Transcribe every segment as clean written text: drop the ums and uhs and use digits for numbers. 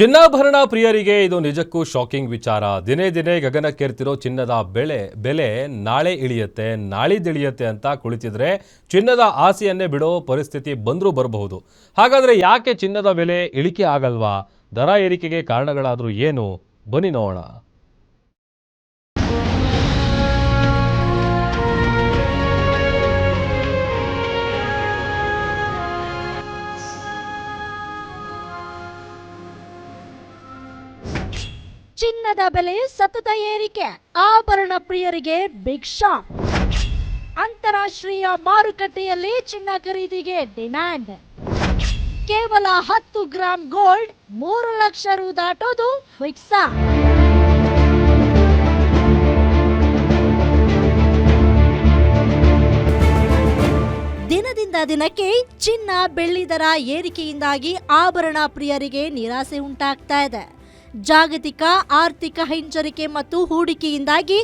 ಚಿನ್ನಾಭರಣ ಪ್ರಿಯರಿಗೆ ಇದು ನಿಜಕ್ಕೂ ಶಾಕಿಂಗ್ ವಿಚಾರ. ದಿನೇ ದಿನೇ ಗಗನಕ್ಕೇರ್ತಿರೋ ಚಿನ್ನದ ಬೆಲೆ ನಾಳೆ ಇಳಿಯುತ್ತೆ, ನಾಳಿದ್ದಿಳಿಯುತ್ತೆ ಅಂತ ಕುಳಿತಿದ್ರೆ ಚಿನ್ನದ ಆಸೆಯನ್ನೇ ಬಿಡೋ ಪರಿಸ್ಥಿತಿ ಬಂದರೂ ಬರಬಹುದು. ಹಾಗಾದರೆ ಯಾಕೆ ಚಿನ್ನದ ಬೆಲೆ ಇಳಿಕೆ ಆಗಲ್ವಾ? ದರ ಏರಿಕೆಗೆ ಕಾರಣಗಳಾದರೂ ಏನು? ಬನ್ನಿ ನೋಡೋಣ. ಚಿನ್ನದ ಬೆಲೆ ಸತತ ಏರಿಕೆ, ಆಭರಣ ಪ್ರಿಯರಿಗೆ ಬಿಗ್ ಶಾಕ್. ಅಂತಾರಾಷ್ಟ್ರೀಯ ಮಾರುಕಟ್ಟೆಯಲ್ಲಿ ಚಿನ್ನ ಖರೀದಿಗೆ ಡಿಮ್ಯಾಂಡ್. ಕೇವಲ 10 ಗ್ರಾಂ ಗೋಲ್ಡ್ 3 ಲಕ್ಷ ರು ದಾಟೋದು ಫಿಕ್ಸ್. ದಿನದಿಂದ ದಿನಕ್ಕೆ ಚಿನ್ನ ಬೆಳ್ಳಿ ದರ ಏರಿಕೆಯಿಂದಾಗಿ ಆಭರಣ ಪ್ರಿಯರಿಗೆ ನಿರಾಸೆ ಉಂಟಾಗ್ತಾ ಇದೆ. ಜಾಗತಿಕ ಆರ್ಥಿಕ ಹಿಂಜರಿಕೆ ಮತ್ತು ಹೂಡಿಕೆಯಿಂದಾಗಿ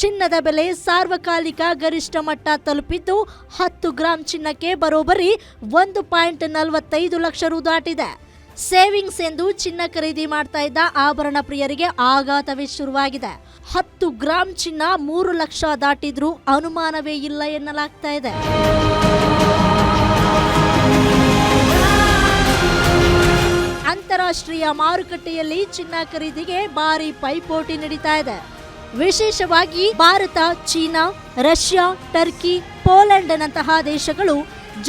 ಚಿನ್ನದ ಬೆಲೆ ಸಾರ್ವಕಾಲಿಕ ಗರಿಷ್ಠ ಮಟ್ಟ ತಲುಪಿದ್ದು 10 ಗ್ರಾಂ ಚಿನ್ನಕ್ಕೆ ಬರೋಬ್ಬರಿ 1.45 ಲಕ್ಷ ರು ದಾಟಿದೆ. ಸೇವಿಂಗ್ಸ್ ಎಂದು ಚಿನ್ನ ಖರೀದಿ ಮಾಡ್ತಾ ಇದ್ದ ಆಭರಣ ಪ್ರಿಯರಿಗೆ ಆಘಾತವೇ ಶುರುವಾಗಿದೆ. 10 ಗ್ರಾಂ ಚಿನ್ನ 3 ಲಕ್ಷ ದಾಟಿದ್ರೂ ಅನುಮಾನವೇ ಇಲ್ಲ ಎನ್ನಲಾಗ್ತಾ ಇದೆ. ಅಂತಾರಾಷ್ಟ್ರೀಯ ಮಾರುಕಟ್ಟೆಯಲ್ಲಿ ಚಿನ್ನ ಖರೀದಿಗೆ ಭಾರಿ ಪೈಪೋಟಿ ನಡೀತಾ ಇದೆ. ವಿಶೇಷವಾಗಿ Bharat, China, Russia, Turkey, Poland ನಂತಹ ದೇಶಗಳು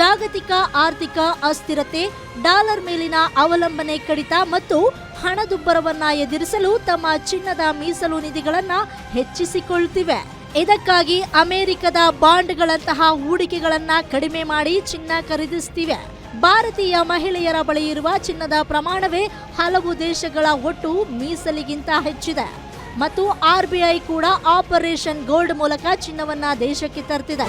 ಜಾಗತಿಕ ಆರ್ಥಿಕ ಅಸ್ಥಿರತೆ, ಡಾಲರ್ ಮೇಲಿನ ಅವಲಂಬನೆ ಕಡಿತ ಮತ್ತು ಹಣದುಬ್ಬರವನ್ನ ಎದುರಿಸಲು ತಮ್ಮ ಚಿನ್ನದ ಮೀಸಲು ನಿಧಿಗಳನ್ನ ಹೆಚ್ಚಿಸಿಕೊಳ್ಳುತ್ತಿವೆ. ಇದಕ್ಕಾಗಿ ಅಮೆರಿಕದ ಬಾಂಡ್ಗಳಂತಹ ಹೂಡಿಕೆಗಳನ್ನ ಕಡಿಮೆ ಮಾಡಿ ಚಿನ್ನ ಖರೀದಿಸುತ್ತಿವೆ. ಭಾರತೀಯ ಮಹಿಳೆಯರ ಬಳಿ ಇರುವ ಚಿನ್ನದ ಪ್ರಮಾಣವೇ ಹಲವು ದೇಶಗಳ ಒಟ್ಟು ಮೀಸಲಿಗಿಂತ ಹೆಚ್ಚಿದೆ ಮತ್ತು RBI ಕೂಡ ಆಪರೇಷನ್ ಗೋಲ್ಡ್ ಮೂಲಕ ಚಿನ್ನವನ್ನ ದೇಶಕ್ಕೆ ತರ್ತಿದೆ.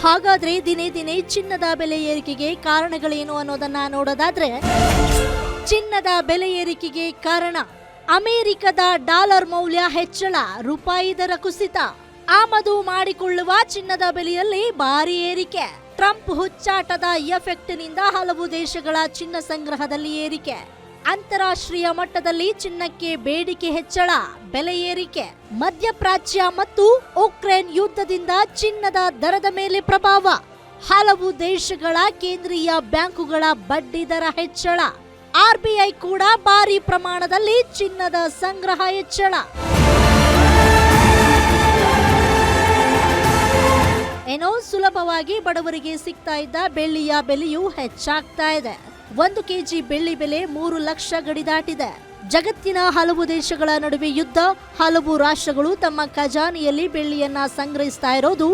ಹಾಗಾದ್ರೆ ದಿನೇ ದಿನೇ ಚಿನ್ನದ ಬೆಲೆ ಏರಿಕೆಗೆ ಕಾರಣಗಳೇನು ಅನ್ನೋದನ್ನ ನೋಡೋದಾದ್ರೆ, ಚಿನ್ನದ ಬೆಲೆ ಏರಿಕೆಗೆ ಕಾರಣ ಅಮೆರಿಕದ ಡಾಲರ್ ಮೌಲ್ಯ ಹೆಚ್ಚಳ, ರೂಪಾಯಿ ದರ ಕುಸಿತ, ಆಮದು ಮಾಡಿಕೊಳ್ಳುವ ಚಿನ್ನದ ಬೆಲೆಯಲ್ಲಿ ಭಾರಿ ಏರಿಕೆ, ಟ್ರಂಪ್ ಹುಚ್ಚಾಟದ ಎಫೆಕ್ಟ್ನಿಂದ ಹಲವು ದೇಶಗಳ ಚಿನ್ನ ಸಂಗ್ರಹದಲ್ಲಿ ಏರಿಕೆ, ಅಂತಾರಾಷ್ಟ್ರೀಯ ಮಟ್ಟದಲ್ಲಿ ಚಿನ್ನಕ್ಕೆ ಬೇಡಿಕೆ ಹೆಚ್ಚಳ, ಬೆಲೆ ಏರಿಕೆ, ಮಧ್ಯಪ್ರಾಚ್ಯ ಮತ್ತು ಉಕ್ರೇನ್ ಯುದ್ಧದಿಂದ ಚಿನ್ನದ ದರದ ಮೇಲೆ ಪ್ರಭಾವ, ಹಲವು ದೇಶಗಳ ಕೇಂದ್ರೀಯ ಬ್ಯಾಂಕುಗಳ ಬಡ್ಡಿ ದರ ಹೆಚ್ಚಳ, RBI ಕೂಡ ಭಾರಿ ಪ್ರಮಾಣದಲ್ಲಿ ಚಿನ್ನದ ಸಂಗ್ರಹ ಹೆಚ್ಚಳ. ಏನೋ ಸುಲಭವಾಗಿ ಬಡವರಿಗೆ ಸಿಗ್ತಾ ಇದ್ದ ಬೆಳ್ಳಿಯ ಬೆಲೆಯೂ ಹೆಚ್ಚಾಗ್ತಾ ಇದೆ. 1 ಕೆಜಿ ಬೆಳ್ಳಿ ಬೆಲೆ 3 ಲಕ್ಷ ಗಡಿ ದಾಟಿದೆ. ಜಗತ್ತಿನ ಹಲವು ದೇಶಗಳ ನಡುವೆ ಯುದ್ಧ, ಹಲವು ರಾಷ್ಟ್ರಗಳು ತಮ್ಮ ಖಜಾನೆಯಲ್ಲಿ ಬೆಳ್ಳಿಯನ್ನ ಸಂಗ್ರಹಿಸ್ತಾ ಇರೋದು,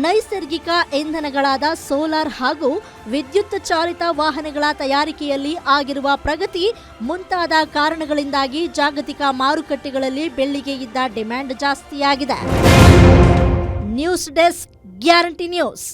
ನೈಸರ್ಗಿಕ ಇಂಧನಗಳಾದ ಸೋಲಾರ್ ಹಾಗೂ ವಿದ್ಯುತ್ ಚಾಲಿತ ವಾಹನಗಳ ತಯಾರಿಕೆಯಲ್ಲಿ ಆಗಿರುವ ಪ್ರಗತಿ ಮುಂತಾದ ಕಾರಣಗಳಿಂದಾಗಿ ಜಾಗತಿಕ ಮಾರುಕಟ್ಟೆಗಳಲ್ಲಿ ಬೆಳ್ಳಿಗೆ ಇದ್ದ ಡಿಮ್ಯಾಂಡ್ ಜಾಸ್ತಿಯಾಗಿದೆ. News desk, guarantee news.